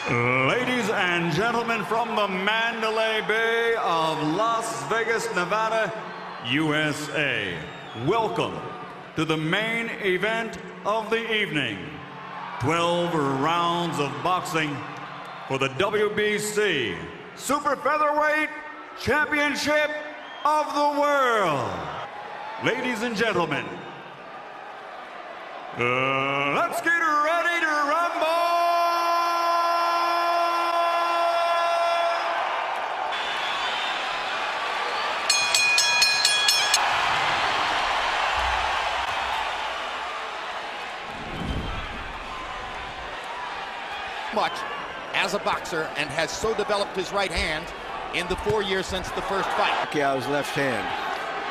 Ladies and gentlemen, from the Mandalay Bay of Las Vegas, Nevada, USA, welcome to the main event of the evening. 12 rounds of boxing for the WBC Super Featherweight Championship of the World. Ladies and gentlemen, let's get ready to rumble! Much as a boxer and has so developed his right hand in the 4 years since the first fight. Pacquiao's left hand.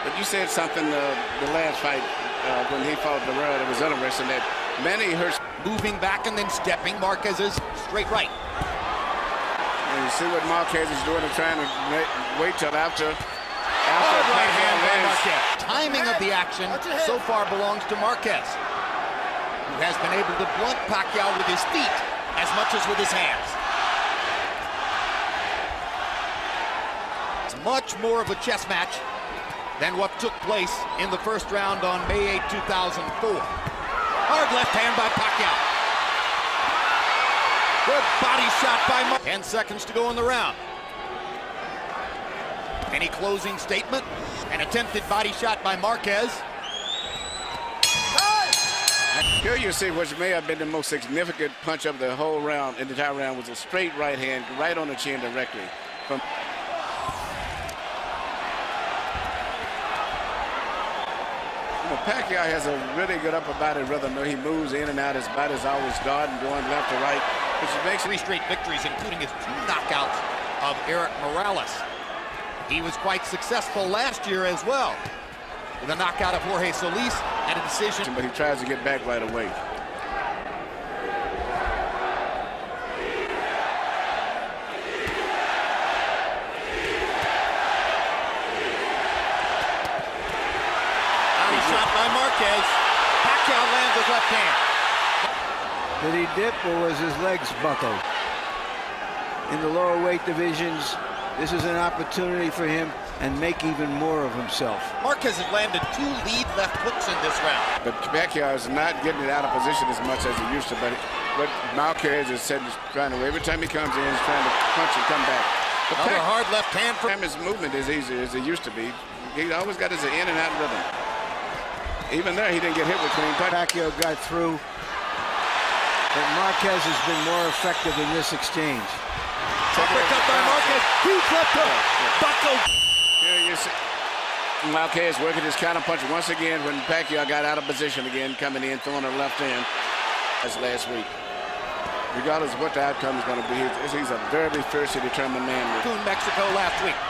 But you said something the last fight when he fought the world. It was interesting that Manny hurts. Moving back and then stepping Marquez's straight right. And you see what Marquez is doing, trying to wait till after right hand by Marquez. Timing of the action so far belongs to Marquez, who has been able to blunt Pacquiao with his feet as much as with his hands. It's much more of a chess match than what took place in the first round on May 8, 2004. Hard left hand by Pacquiao. Good body shot by Marquez. 10 seconds to go in the round. Any closing statement? An attempted body shot by Marquez. Here you see what may have been the most significant punch of the whole round, in the entire round, was a straight right hand right on the chin directly. From Pacquiao has a really good upper body rhythm. He moves in and out. His body's always guarding, going left to right, which makes 3 straight victories, including his 2 knockouts of Eric Morales. He was quite successful last year as well, with a knockout of Jorge Solis and a decision. But he tries to get back right away. Shot by Marquez. Pacquiao lands his left hand. Did he dip or was his legs buckled? In the lower weight divisions, this is an opportunity for him and make even more of himself. Marquez has landed 2 lead left hooks in this round. But Pacquiao is not getting it out of position as much as he used to. But what Marquez is trying to, every time he comes in, he's trying to punch and come back. Another hard left hand for him. His movement is easy as it used to be. He always got his in and out rhythm. Even there, he didn't get hit with clean punch. Pacquiao got through, but Marquez has been more effective in this exchange. Uppercut by Marquez. Huge left hook. Buckled. Here you see Marquez working his counter punch once again when Pacquiao got out of position again, coming in, throwing a left hand as last week. Regardless of what the outcome is going to be, he's a very fiercely determined man. Mexico last week.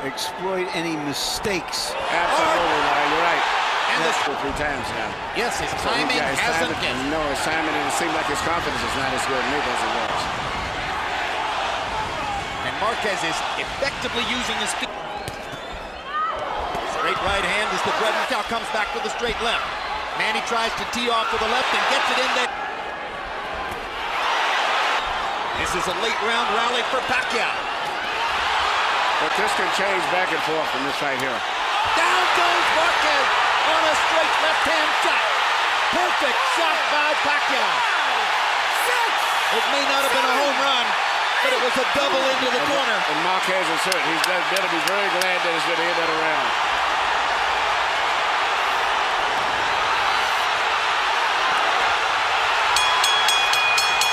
Exploit any mistakes. Absolutely, you're right. And this 2 or 3 times now. Yes, his timing hasn't been. No, his timing, and it seemed like his confidence is not as good maybe as it was. And Marquez is effectively using his feet. Straight right hand is the bread. Now comes back with a straight left. Manny tries to tee off with the left and gets it in there. This is a late round rally for Pacquiao. But this can change back and forth in this fight here. Down goes Marquez on a straight left-hand shot. Perfect shot by Pacquiao. It may not have been a home run, but it was a double into the corner. And Marquez is hurt. He's better be very glad that it's at the end of the round.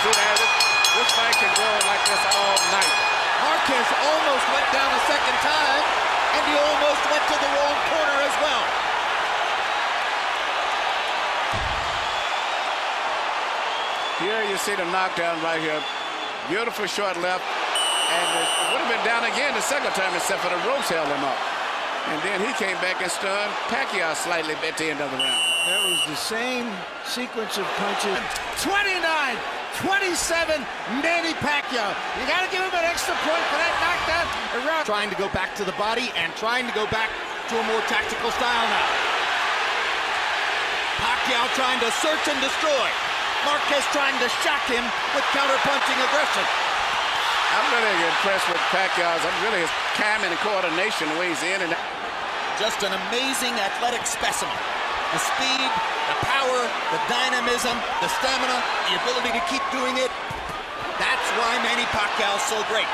See that? This fight can go like this all night. Marquez almost went down a second time, and he almost went to the wrong corner as well. Here you see the knockdown right here. Beautiful short left. And it would have been down again the second time except for the ropes held him up. And then he came back and stunned Pacquiao slightly at the end of the round. That was the same sequence of punches. 29-27, Manny Pacquiao. You got to give him an extra point for that knockdown. Trying to go back to the body and trying to go back to a more tactical style now. Pacquiao trying to search and destroy. Marquez trying to shock him with counter-punching aggression. I'm really impressed with Pacquiao. I'm really his timing and coordination, the way he's in. And just an amazing athletic specimen. The speed, the power, the dynamism, the stamina, the ability to keep doing it. That's why Manny Pacquiao is so great.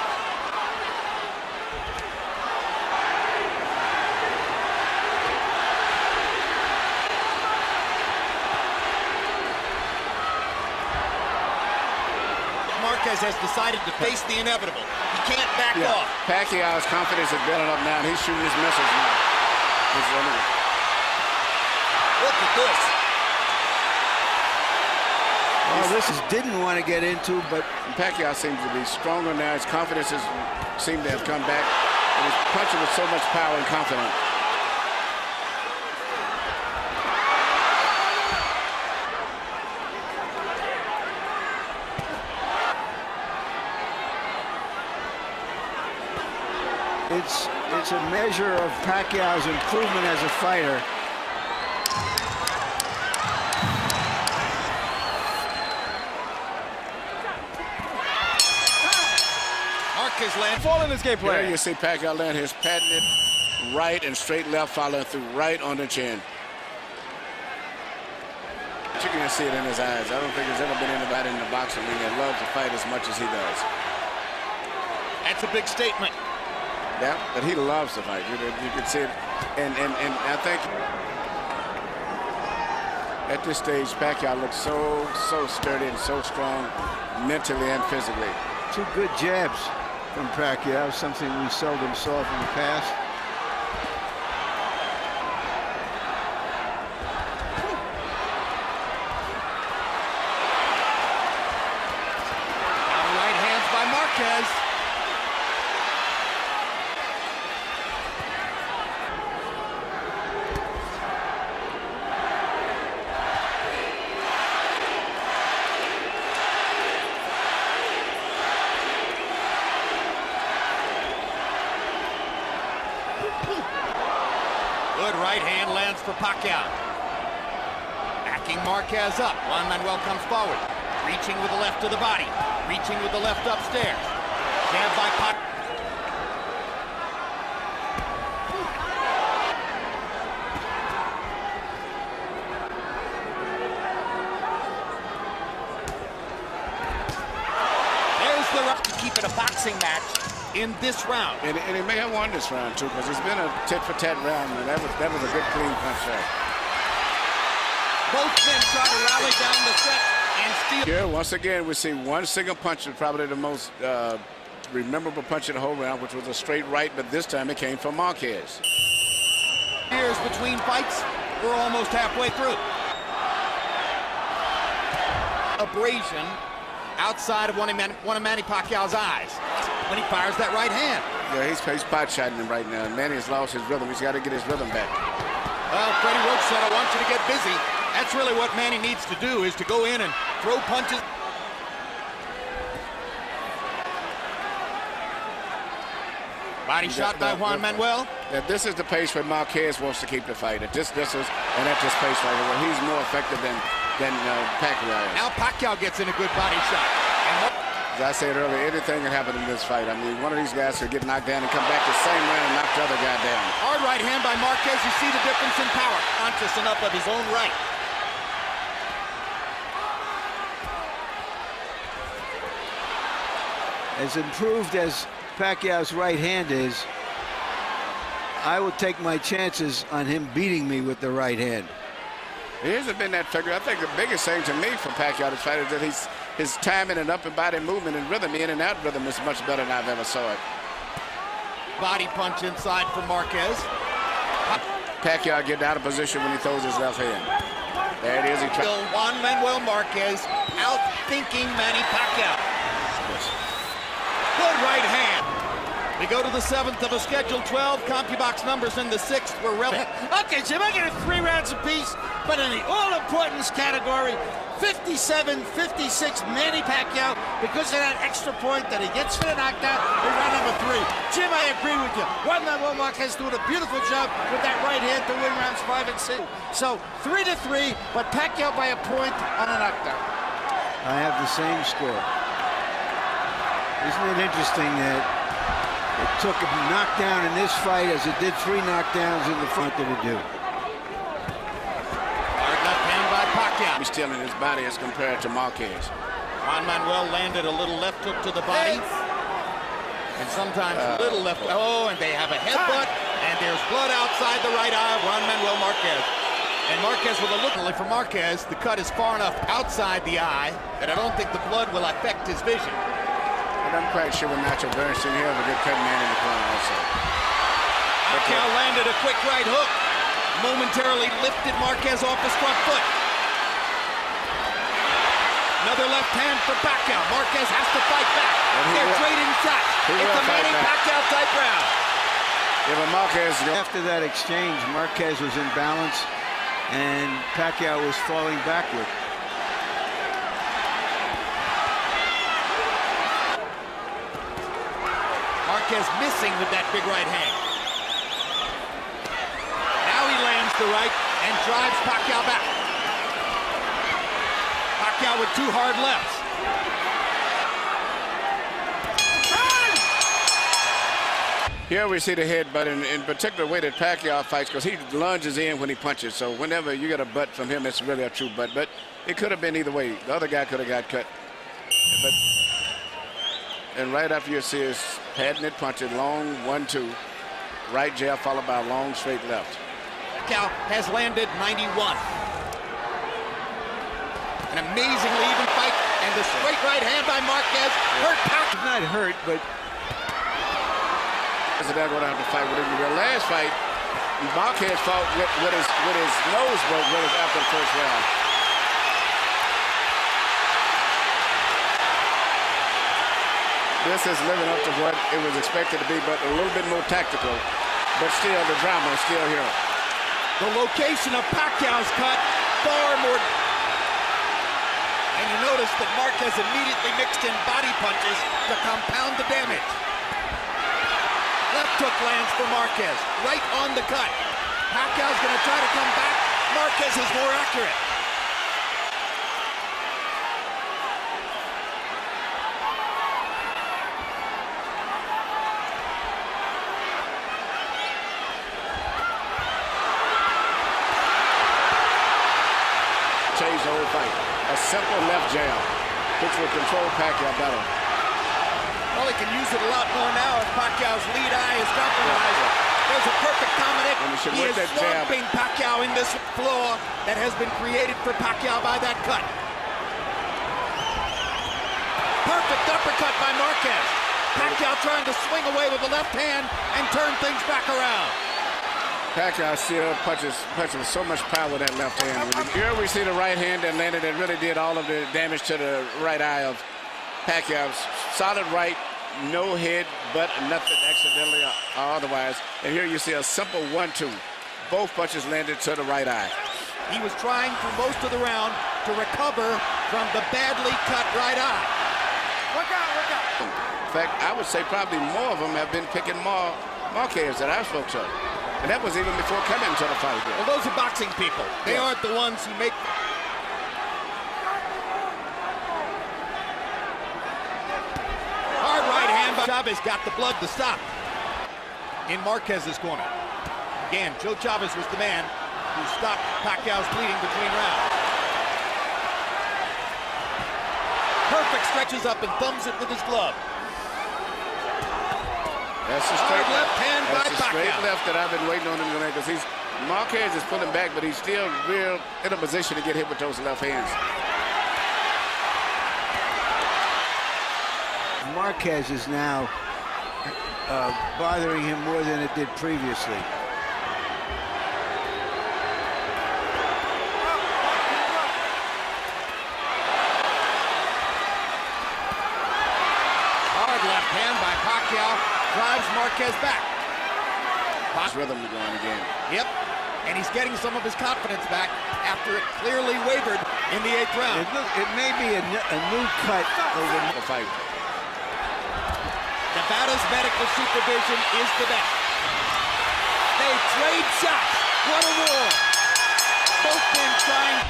Marquez has decided to face the inevitable. He can't back off. Pacquiao's confidence is building up now, and he's shooting his missiles now. Look at this. Well, this didn't want to get into, but Pacquiao seems to be stronger now. His confidence seems to have come back. And he's punching with so much power and confidence. It's a measure of Pacquiao's improvement as a fighter. Marquez land. Fall in this game play. Here you see Pacquiao land his patented right and straight left, following through right on the chin. But you can see it in his eyes. I don't think there's ever been anybody in the boxing ring that loves to fight as much as he does. That's a big statement. Yeah, but he loves to fight. You can see it. And I think at this stage, Pacquiao looks so sturdy and so strong mentally and physically. Two good jabs from Pacquiao, something we seldom saw from the past. Right hands by Marquez. Good right hand lands for Pacquiao. Backing Marquez up. Juan Manuel comes forward. Reaching with the left to the body. Reaching with the left upstairs. Jab by Pacquiao. There's the right to keep it a boxing match in this round. And he may have won this round, too, because it's been a tit-for-tat round, and that was a good, clean punch there. Both men try to rally down the set and steal. Here, once again, we see one single punch, is probably the most memorable punch in the whole round, which was a straight right, but this time it came from Marquez. Years between fights, we're almost halfway through. Abrasion outside of one of Manny Pacquiao's eyes when he fires that right hand. Yeah, he's pot-shotting him right now. Manny has lost his rhythm. He's got to get his rhythm back. Well, Freddie Roach said, I want you to get busy. That's really what Manny needs to do, is to go in and throw punches. Body shot by Juan Manuel. Yeah, this is the pace where Marquez wants to keep the fight. At this pace right here, where he's more effective than Pacquiao is. Now Pacquiao gets in a good body shot. As I said earlier, anything can happen in this fight. I mean, one of these guys could get knocked down and come back the same round and knock the other guy down. Hard right hand by Marquez. You see the difference in power. Conscious enough of his own right. As improved as Pacquiao's right hand is, I would take my chances on him beating me with the right hand. It hasn't been that figure. I think the biggest thing to me from Pacquiao this fight is that his timing and upper body movement and rhythm, in and out rhythm, is much better than I've ever saw it. Body punch inside for Marquez. Pacquiao getting out of position when he throws his left hand. There it is. Juan Manuel Marquez out-thinking Manny Pacquiao. Good right hand. We go to the 7th of a scheduled 12. CompuBox numbers in the 6th were relevant. Okay, Jim, I get it 3 rounds apiece, but in the all-importance category, 57-56 Manny Pacquiao, because of that extra point that he gets for the knockdown in round number 3. Jim, I agree with you. Juan Manuel Marquez doing a beautiful job with that right hand to win rounds 5 and 6. So 3-3, but Pacquiao by a point on a knockdown. I have the same score. Isn't it interesting that it took a knockdown in this fight as it did 3 knockdowns in the front that it do? Hard left hand by Pacquiao. He's still in his body as compared to Marquez. Juan Manuel landed a little left hook to the body. And sometimes a little left. Oh, and they have a headbutt. And there's blood outside the right eye of Juan Manuel Marquez. And Marquez with a look. For Marquez, the cut is far enough outside the eye that I don't think the blood will affect his vision. And I'm quite sure with Nacho Bernstein here, a good cutting man in the corner also. Pacquiao landed a quick right hook. Momentarily lifted Marquez off his front foot. Another left hand for Pacquiao. Marquez has to fight back. They're trading shots. It's a Manny Pacquiao type round. Yeah, but Marquez... After that exchange, Marquez was in balance, and Pacquiao was falling backward. Marquez missing with that big right hand. Now he lands the right and drives Pacquiao back. Pacquiao with 2 hard lefts. Here we see the headbutt, in particular way that Pacquiao fights, because he lunges in when he punches. So whenever you get a butt from him, it's really a true butt. But it could have been either way. The other guy could have got cut. And right after you see his patented punches, long 1-2, right jab followed by a long straight left. Pacquiao has landed 91. An amazingly even fight, and the straight right hand by Marquez hurt Pacquiao. He's not hurt, but They're going to have to fight with him. The last fight, Marquez fought with his nose broke after the first round. This is living up to what it was expected to be, but a little bit more tactical. But still, the drama is still here. The location of Pacquiao's cut, far more. And you notice that Marquez immediately mixed in body punches to compound the damage. Left hook lands for Marquez, right on the cut. Pacquiao's going to try to come back. Marquez is more accurate. Changed the whole fight. A simple left jab, which will control Pacquiao better. Well, he can use it a lot more now if Pacquiao's lead eye is compromised. There's a perfect combination. He is swamping Pacquiao in this floor that has been created for Pacquiao by that cut. Perfect uppercut by Marquez. Pacquiao trying to swing away with the left hand and turn things back around. Pacquiao still punches with so much power with that left hand. Here we see the right hand that landed that really did all of the damage to the right eye of Pacquiao. Solid right, no head, but nothing accidentally or otherwise. And here you see a simple 1-2. Both punches landed to the right eye. He was trying for most of the round to recover from the badly cut right eye. Look out, look out. In fact, I would say probably more of them have been picking Marquez that I spoke to. And that was even before coming to the fight. Well, those are boxing people. They aren't the ones who make... Hard right hand by Chavez got the blood to stop. In Marquez's corner. Again, Joe Chavez was the man who stopped Pacquiao's bleeding between rounds. Perfect stretches up and thumbs it with his glove. That's the straight left hand by That's the straight Pacquiao. left that I've been waiting on him to make, because Marquez is pulling back, but he's still real in a position to get hit with those left hands. Marquez is now bothering him more than it did previously. Hard left hand by Pacquiao drives Marquez back. His rhythm going again. Yep, and he's getting some of his confidence back after it clearly wavered in the 8th round. It may be a new cut over The fight. Nevada's medical supervision is the best. They trade shots. What a war. Both men trying.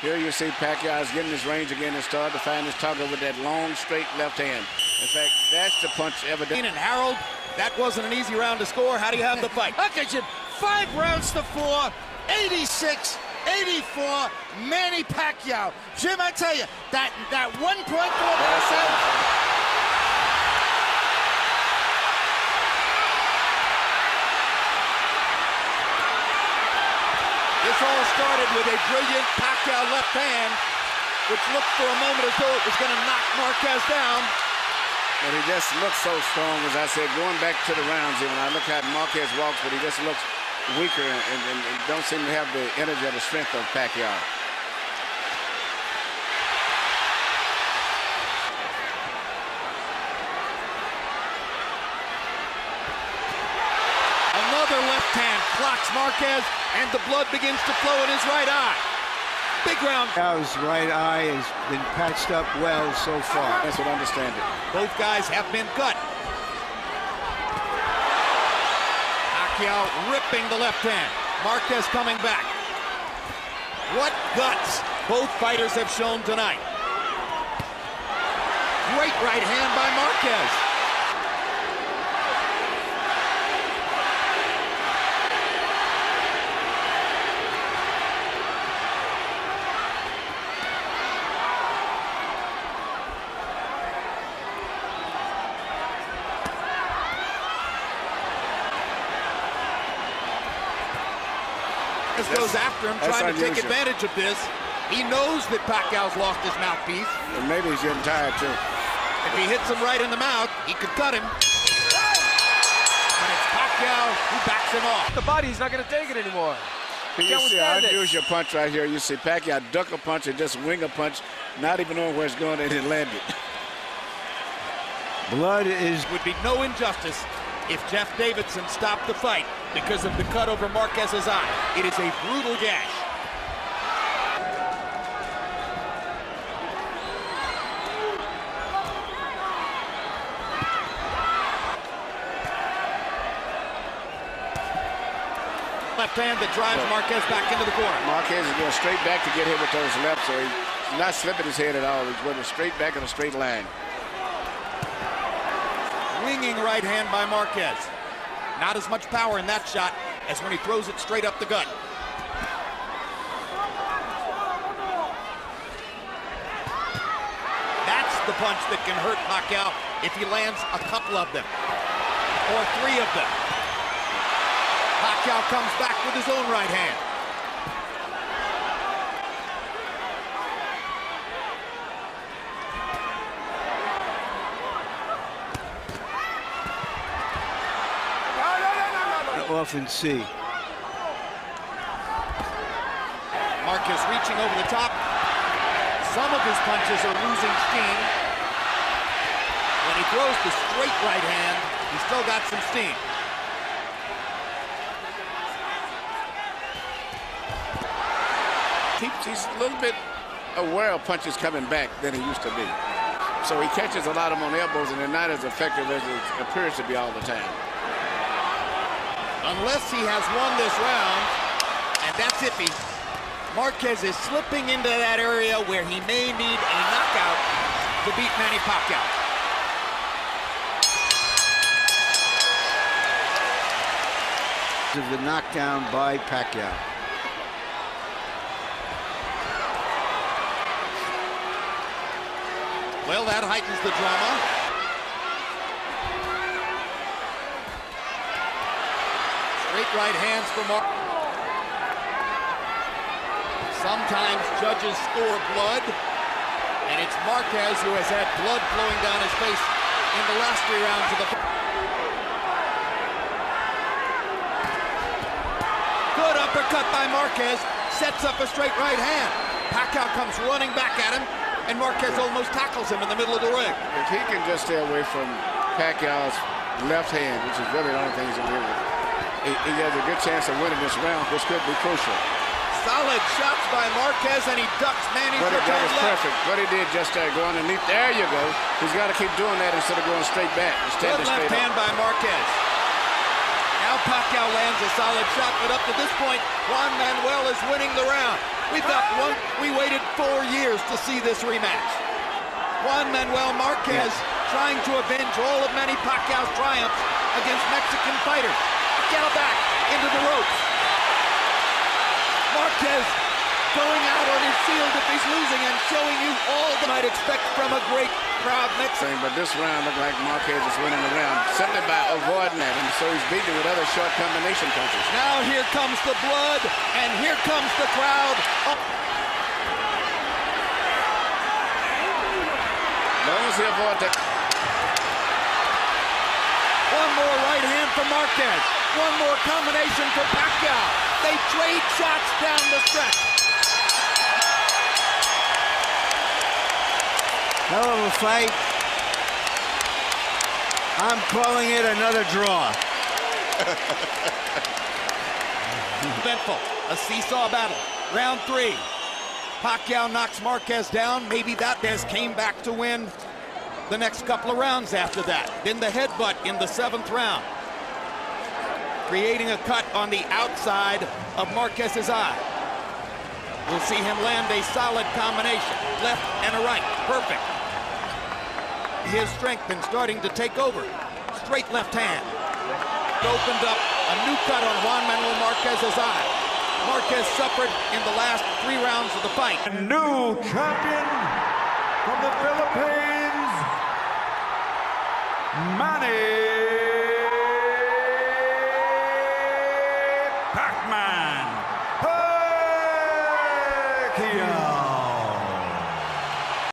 Here you see Pacquiao is getting his range again and starting to find his target with that long, straight left hand. In fact, that's the punch evident. And Harold, that wasn't an easy round to score. How do you have the fight? Look at you. 5 rounds to 4, 86, 84, Manny Pacquiao. Jim, I tell you, that 1.4%. This all started with a brilliant Pacquiao left hand, which looked for a moment as though it was going to knock Marquez down. But he just looks so strong, as I said, going back to the rounds. Even I look how Marquez walks, but he just looks weaker and don't seem to have the energy or the strength of Pacquiao. Another left hand clocks Marquez, and the blood begins to flow in his right eye. Big round. Pacquiao's right eye has been patched up well so far. That's what I understand it. Both guys have been cut. Pacquiao ripping the left hand. Marquez coming back. What guts both fighters have shown tonight. Great right hand by Marquez. Goes after him, trying to take advantage of this. He knows that Pacquiao's lost his mouthpiece. And maybe he's getting tired, too. If he hits him right in the mouth, he could cut him. And it's Pacquiao who backs him off. The body's not going to take it anymore. You see, unusual your punch right here. You see Pacquiao duck a punch and just wing a punch, not even knowing where it's going, and it landed. Blood would be no injustice if Jeff Davidson stopped the fight because of the cut over Marquez's eye. It is a brutal gash. Left hand that drives Marquez back into the corner. Marquez is going straight back to get hit with those left, so he's not slipping his head at all. He's going straight back in a straight line. Swinging right hand by Marquez. Not as much power in that shot as when he throws it straight up the gut. That's the punch that can hurt Pacquiao if he lands a couple of them, or 3 of them. Pacquiao comes back with his own right hand. often see. Marquez reaching over the top. Some of his punches are losing steam. When he throws the straight right hand, he's still got some steam. He's a little bit aware of punches coming back than he used to be. So he catches a lot of them on elbows, and they're not as effective as it appears to be all the time. Unless he has won this round, and that's iffy. Marquez is slipping into that area where he may need a knockout to beat Manny Pacquiao. Of the knockdown by Pacquiao. Well, that heightens the drama. Straight right hands for Marquez. Sometimes judges score blood, and it's Marquez who has had blood flowing down his face in the last 3 rounds of the fight. Good uppercut by Marquez, sets up a straight right hand. Pacquiao comes running back at him, and Marquez almost tackles him in the middle of the ring. If he can just stay away from Pacquiao's left hand, which is really the only thing he's going to do, he has a good chance of winning this round, which could be crucial. Solid shots by Marquez, and he ducks Manny's But that return was left. perfect. What he did just there, going underneath. There you go. He's got to keep doing that instead of going straight back. Good left hand by Marquez. Now Pacquiao lands a solid shot, but up to this point, Juan Manuel is winning the round. We waited 4 years to see this rematch. Juan Manuel Marquez trying to avenge all of Manny Pacquiao's triumphs against Mexican fighters. Pacquiao back into the ropes. Marquez going out on his shield if he's losing and showing you all that I'd expect from a great crowd next. But this round looked like Marquez is winning the round simply by avoiding it, and so he's beating with other short combination punches. Now here comes the blood, and here comes the crowd. Oh. Long as he avoids it. One more right hand for Marquez. One more combination for Pacquiao. They trade shots down the stretch. Hell of a fight. I'm calling it another draw. Eventful. A seesaw battle. Round 3. Pacquiao knocks Marquez down. Maybe that came back to win the next couple of rounds after that. Then the headbutt in the 7th round, creating a cut on the outside of Marquez's eye. We'll see him land a solid combination. Left and a right. Perfect. His strength been starting to take over. Straight left hand. Opened up a new cut on Juan Manuel Marquez's eye. Marquez suffered in the last 3 rounds of the fight. A new champion from the Philippines, Manny